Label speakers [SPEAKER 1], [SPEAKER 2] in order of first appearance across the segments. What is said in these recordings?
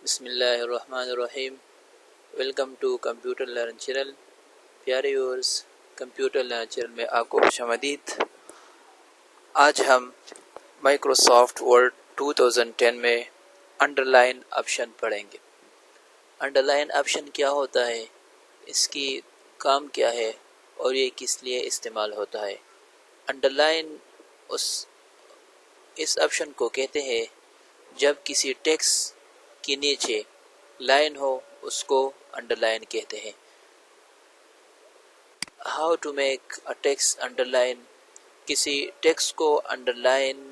[SPEAKER 1] بسم اللہ الرحمن الرحیم۔ Welcome to computer learn channel. پیارے ویورز، کمپیوٹر لرن چینل میں آپ کو خوش آمدید۔ آج ہم مائکروسافٹ ورڈ 2010 میں انڈر لائن آپشن پڑھیں گے۔ انڈر لائن آپشن کیا ہوتا ہے، اس کی کام کیا ہے اور یہ کس لیے استعمال ہوتا ہے۔ انڈر لائن اس آپشن کو کہتے ہیں جب کسی ٹیکسٹ کے نیچے لائن ہو، اس کو انڈر لائن کہتے ہیں۔ How to make a text underline, کسی ٹیکسٹ کو انڈر لائن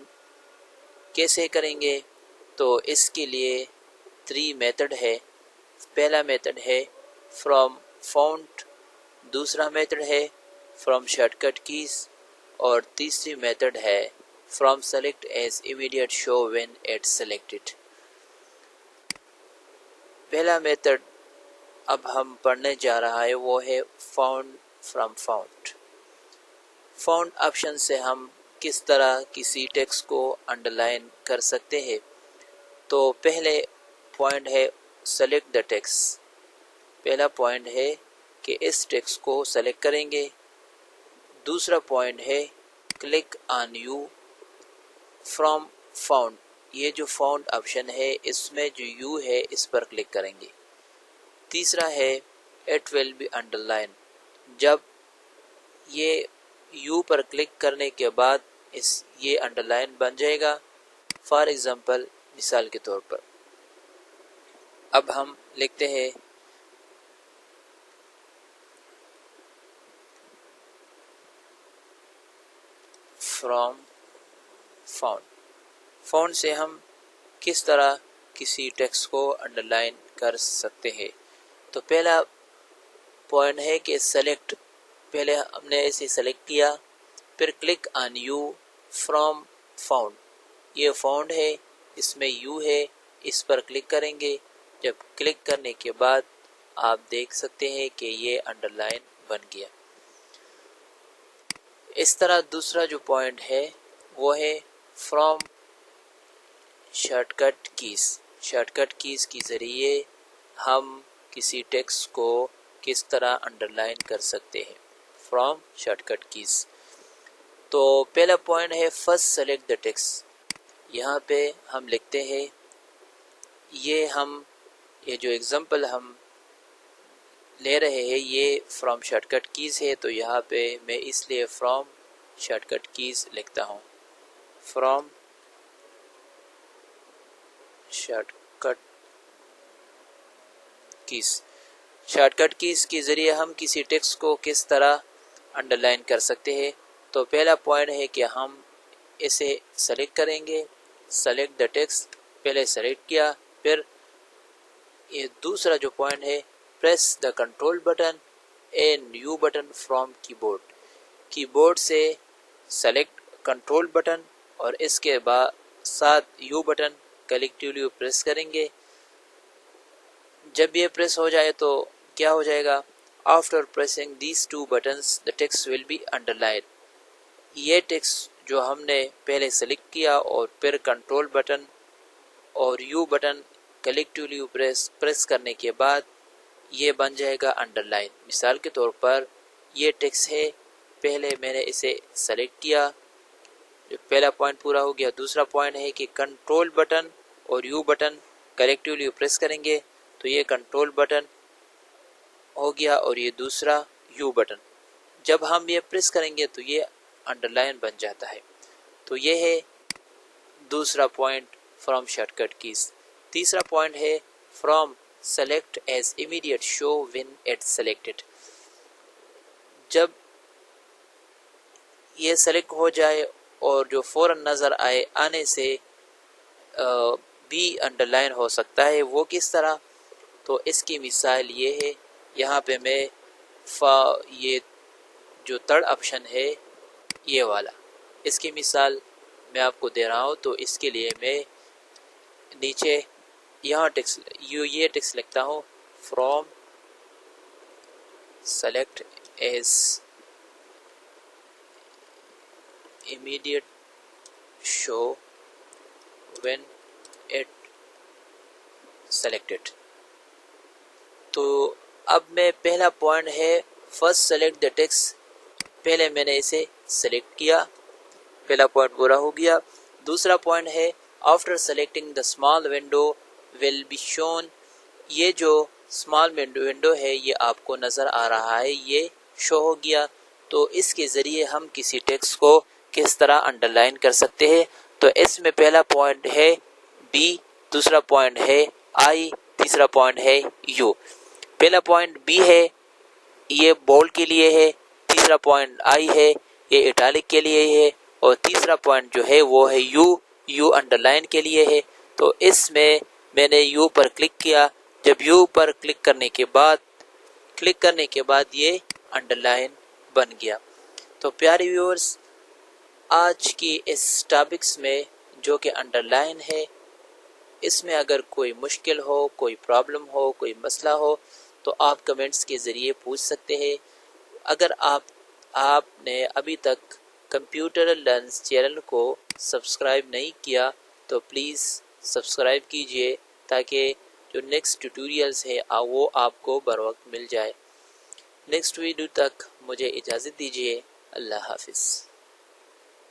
[SPEAKER 1] کیسے کریں گے؟ تو اس کے لیے 3 میتھڈ ہے۔ پہلا میتھڈ ہے فرام فونٹ، دوسرا میتھڈ ہے فرام شارٹ کٹ کیز، اور تیسری میتھڈ ہے from select as immediate show when it selected. پہلا میتھڈ اب ہم پڑھنے جا رہا ہے وہ ہے found from font. Font option سے ہم کس طرح کسی ٹیکسٹ کو انڈر لائن کر سکتے ہیں۔ تو پہلے پوائنٹ ہے سیلیکٹ دا ٹیکسٹ۔ پہلا پوائنٹ ہے کہ اس ٹیکسٹ کو سیلیکٹ کریں گے۔ دوسرا پوائنٹ ہے click on you from font. یہ جو فاؤنٹ آپشن ہے اس میں جو یو ہے اس پر کلک کریں گے۔ تیسرا ہے it will be underline. جب یہ یو پر کلک کرنے کے بعد یہ انڈر لائن بن جائے گا۔ فار ایگزامپل، مثال کے طور پر اب ہم لکھتے ہیں فرام فاؤنٹ۔ فاؤنٹ سے ہم کس طرح کسی ٹیکسٹ کو انڈر لائن کر سکتے ہیں۔ تو پہلا پوائنٹ ہے کہ سیلیکٹ۔ پہلے ہم نے اسے سیلیکٹ کیا، پھر click on you from font. یہ فاؤنٹ ہے، اس میں یو ہے، اس پر کلک کریں گے۔ جب کلک کرنے کے بعد آپ دیکھ سکتے ہیں کہ یہ انڈر لائن بن گیا۔ اس طرح دوسرا جو پوائنٹ ہے وہ ہے from shortcut keys. Shortcut keys کے ذریعے ہم کسی ٹیکسٹ کو کس طرح انڈر لائن کر سکتے ہیں، فرام شارٹ کٹ کیز۔ تو پہلا پوائنٹ ہے فرسٹ سیلیکٹ دا ٹیکسٹ۔ یہاں پہ ہم لکھتے ہیں یہ جو ایگزامپل ہم لے رہے ہیں یہ فرام شارٹ کٹ کیز ہے، تو یہاں پہ میں اس لیے فرام شارٹ کٹ کیز لکھتا ہوں۔ From shortcut keys. Shortcut keys کے ذریعے ہم کسی ٹیکسٹ کو کس طرح انڈر لائن کر سکتے ہیں۔ تو پہلا پوائنٹ ہے کہ ہم اسے سیلیکٹ کریں گے، سیلیکٹ دا ٹیکسٹ۔ پہلے سیلیکٹ کیا، پھر یہ دوسرا جو پوائنٹ ہے press the control button and you button from کی بورڈ۔ کی بورڈ سے سیلیکٹ کنٹرول بٹن اور اس کے بعد ساتھ یو بٹن کلیکٹیولی پریس کریں گے۔ جب یہ پریس ہو جائے تو کیا ہو جائے گا؟ After pressing these 2 buttons the text will be underlined۔ یہ ٹیکسٹ جو ہم نے پہلے سیلیکٹ کیا اور پھر کنٹرول بٹن اور یو بٹن کلیکٹیولی پریس کرنے کے بعد یہ بن جائے گا انڈر لائن۔ مثال کے طور پر یہ ٹیکسٹ ہے، پہلے میں نے اسے سیلیکٹ کیا، پہلا پوائنٹ پورا ہو گیا۔ دوسرا پوائنٹ ہے کہ کنٹرول بٹن اور یو بٹن کلیکٹیولی پریس کریں گے تو یہ کنٹرول بٹن ہو گیا اور یہ دوسرا یو بٹن۔ جب ہم یہ پریس کریں گے تو یہ انڈر لائن بن جاتا ہے۔ تو یہ ہے دوسرا point from shortcut keys. تیسرا پوائنٹ ہے from select as immediate show when it selected. جب یہ سیلیکٹ ہو جائے اور جو فوراً نظر آنے سے بھی انڈر لائن ہو سکتا ہے، وہ کس طرح؟ تو اس کی مثال یہ ہے، یہاں پہ میں یہ جو تھرڈ آپشن ہے یہ والا، اس کی مثال میں آپ کو دے رہا ہوں۔ تو اس کے لیے میں نیچے یہاں یہ ٹیکسٹ لکھتا ہوں from select as immediate show when it selected. تو اب میں پہلا پوائنٹ ہے فرسٹ سلیکٹ دا ٹیکسٹ، پہلے میں نے اسے سلیکٹ کیا، پہلا پوائنٹ پورا ہو گیا۔ دوسرا پوائنٹ ہے after selecting the small window will be shown, یہ جو اسمال ونڈو ہے یہ آپ کو نظر آ رہا ہے، یہ شو ہو گیا۔ تو اس کے ذریعے ہم کسی ٹیکسٹ کو کس طرح انڈر لائن کر سکتے ہیں، تو اس میں پہلا پوائنٹ ہے بی، دوسرا پوائنٹ ہے آئی، تیسرا پوائنٹ ہے یو۔ پہلا پوائنٹ بی ہے یہ بولڈ کے لیے ہے، تیسرا پوائنٹ آئی ہے یہ اٹیلک کے لیے ہے، اور تیسرا پوائنٹ جو ہے وہ ہے یو انڈر لائن کے لیے ہے۔ تو اس میں نے یو پر کلک کیا، جب یو پر کلک کرنے کے بعد یہ انڈر لائن بن گیا۔ تو پیارے ویورز، آج کی اس ٹاپکس میں جو کہ انڈر لائن ہے، اس میں اگر کوئی مشکل ہو، کوئی پرابلم ہو، کوئی مسئلہ ہو تو آپ کمنٹس کے ذریعے پوچھ سکتے ہیں۔ اگر آپ نے ابھی تک کمپیوٹر لرنز چینل کو سبسکرائب نہیں کیا تو پلیز سبسکرائب کیجئے تاکہ جو نیکسٹ ٹیوٹوریلز ہے وہ آپ کو بر وقت مل جائے۔ نیکسٹ ویڈیو تک مجھے اجازت دیجیے، اللہ حافظ۔